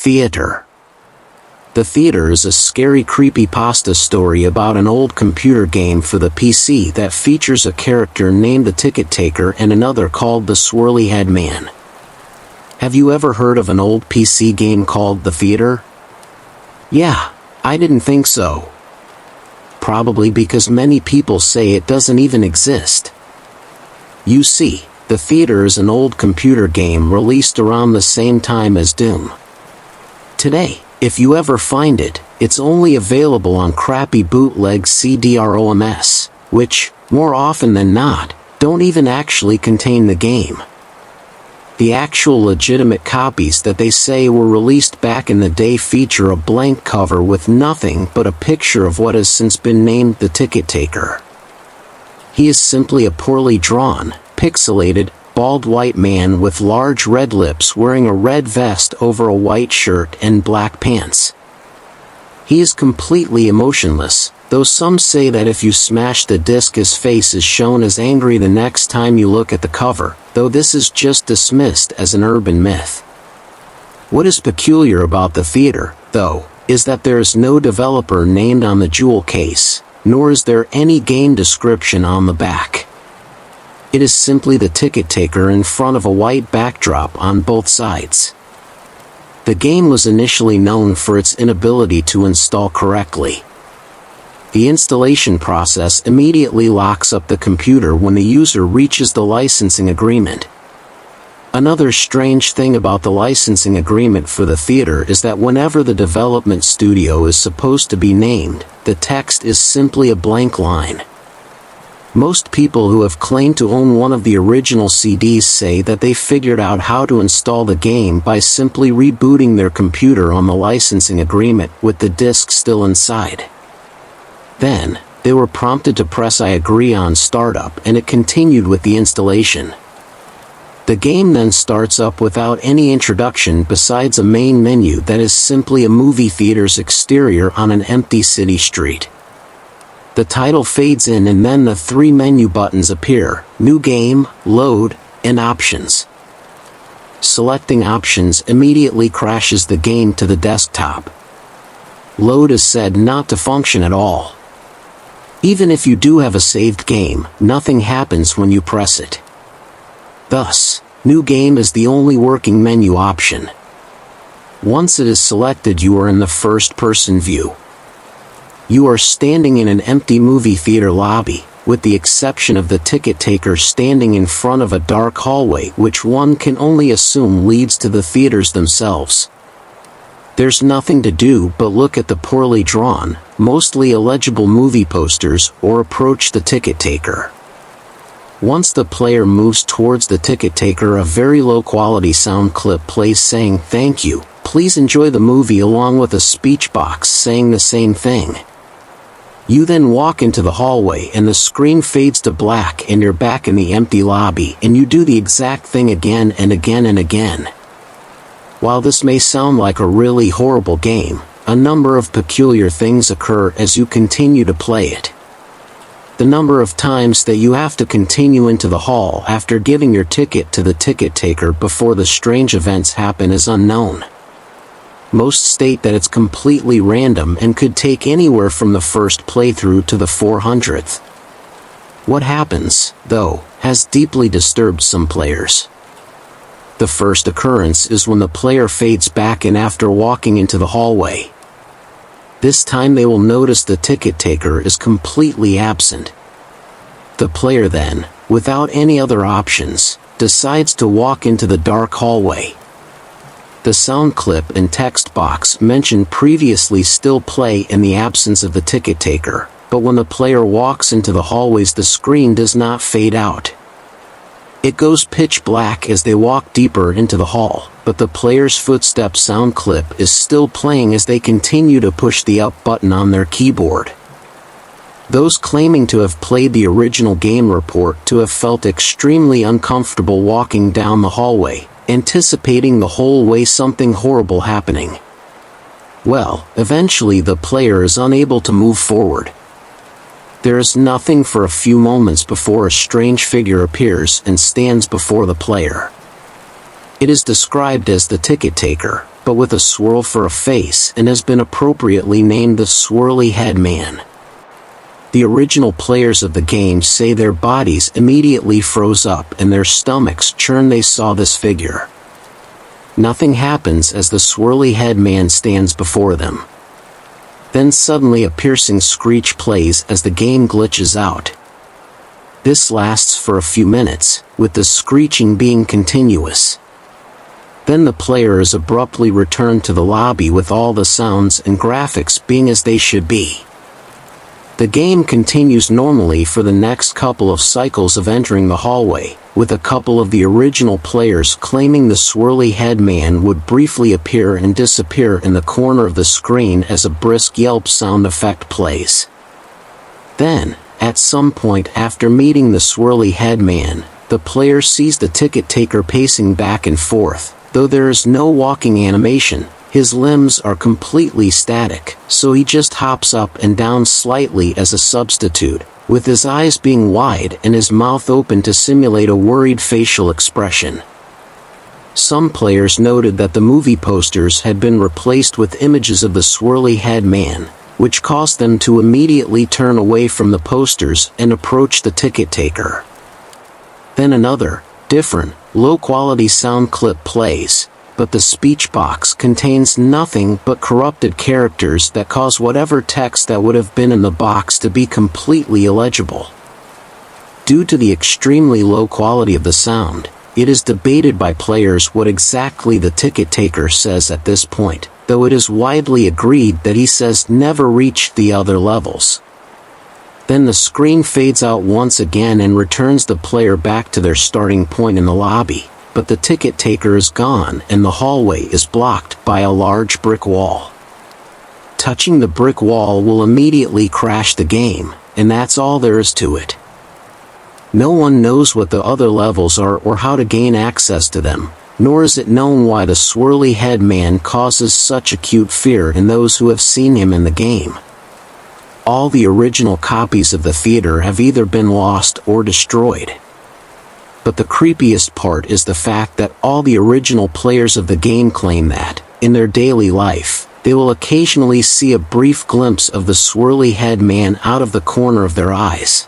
Theater. The Theater is a scary creepypasta story about an old computer game for the PC that features a character named the Ticket Taker and another called the Swirly Head Man. Have you ever heard of an old PC game called The Theater? Yeah, I didn't think so. Probably because many people say it doesn't even exist. You see, The Theater is an old computer game released around the same time as Doom. Today, if you ever find it, it's only available on crappy bootleg CD-ROMs, which, more often than not, don't even actually contain the game. The actual legitimate copies that they say were released back in the day feature a blank cover with nothing but a picture of what has since been named the Ticket Taker. He is simply a poorly drawn, pixelated, bald white man with large red lips wearing a red vest over a white shirt and black pants. He is completely emotionless, though some say that if you smash the disc his face is shown as angry the next time you look at the cover, though this is just dismissed as an urban myth. What is peculiar about the Theater, though, is that there is no developer named on the jewel case, nor is there any game description on the back. It is simply the Ticket Taker in front of a white backdrop on both sides. The game was initially known for its inability to install correctly. The installation process immediately locks up the computer when the user reaches the licensing agreement. Another strange thing about the licensing agreement for the Theater is that whenever the development studio is supposed to be named, the text is simply a blank line. Most people who have claimed to own one of the original CDs say that they figured out how to install the game by simply rebooting their computer on the licensing agreement with the disc still inside. Then, they were prompted to press I agree on startup and it continued with the installation. The game then starts up without any introduction besides a main menu that is simply a movie theater's exterior on an empty city street. The title fades in and then the three menu buttons appear: New Game, Load, and Options. Selecting Options immediately crashes the game to the desktop. Load is said not to function at all. Even if you do have a saved game, nothing happens when you press it. Thus, New Game is the only working menu option. Once it is selected, you are in the first-person view. You are standing in an empty movie theater lobby, with the exception of the Ticket Taker standing in front of a dark hallway which one can only assume leads to the theaters themselves. There's nothing to do but look at the poorly drawn, mostly illegible movie posters or approach the Ticket Taker. Once the player moves towards the Ticket Taker, a very low-quality sound clip plays saying "Thank you, please enjoy the movie," along with a speech box saying the same thing. You then walk into the hallway and the screen fades to black and you're back in the empty lobby and you do the exact thing again and again and again. While this may sound like a really horrible game, a number of peculiar things occur as you continue to play it. The number of times that you have to continue into the hall after giving your ticket to the Ticket Taker before the strange events happen is unknown. Most state that it's completely random and could take anywhere from the first playthrough to the 400th. What happens, though, has deeply disturbed some players. The first occurrence is when the player fades back in after walking into the hallway. This time they will notice the Ticket Taker is completely absent. The player then, without any other options, decides to walk into the dark hallway. The sound clip and text box mentioned previously still play in the absence of the Ticket Taker, but when the player walks into the hallways the screen does not fade out. It goes pitch black as they walk deeper into the hall, but the player's footstep sound clip is still playing as they continue to push the up button on their keyboard. Those claiming to have played the original game report to have felt extremely uncomfortable walking down the hallway, anticipating the whole way something horrible happening. Well, eventually the player is unable to move forward. There is nothing for a few moments before a strange figure appears and stands before the player. It is described as the Ticket Taker, but with a swirl for a face, and has been appropriately named the Swirly Head Man. The original players of the game say their bodies immediately froze up and their stomachs churned they saw this figure. Nothing happens as the Swirly Head Man stands before them. Then suddenly a piercing screech plays as the game glitches out. This lasts for a few minutes, with the screeching being continuous. Then the player is abruptly returned to the lobby with all the sounds and graphics being as they should be. The game continues normally for the next couple of cycles of entering the hallway, with a couple of the original players claiming the Swirly Head Man would briefly appear and disappear in the corner of the screen as a brisk yelp sound effect plays. Then, at some point after meeting the Swirly Head Man, the player sees the ticket taker pacing back and forth. Though there is no walking animation, his limbs are completely static, so he just hops up and down slightly as a substitute, with his eyes being wide and his mouth open to simulate a worried facial expression. Some players noted that the movie posters had been replaced with images of the Swirly Head Man, which caused them to immediately turn away from the posters and approach the ticket taker. Then another, different, low-quality sound clip plays, but the speech box contains nothing but corrupted characters that cause whatever text that would have been in the box to be completely illegible. Due to the extremely low quality of the sound, it is debated by players what exactly the ticket taker says at this point, though it is widely agreed that he says never reach the other levels. Then the screen fades out once again and returns the player back to their starting point in the lobby, but the ticket taker is gone and the hallway is blocked by a large brick wall. Touching the brick wall will immediately crash the game, and that's all there is to it. No one knows what the other levels are or how to gain access to them, nor is it known why the Swirly Head Man causes such acute fear in those who have seen him in the game. All the original copies of the theater have either been lost or destroyed. But the creepiest part is the fact that all the original players of the game claim that, in their daily life, they will occasionally see a brief glimpse of the Swirly Head Man out of the corner of their eyes.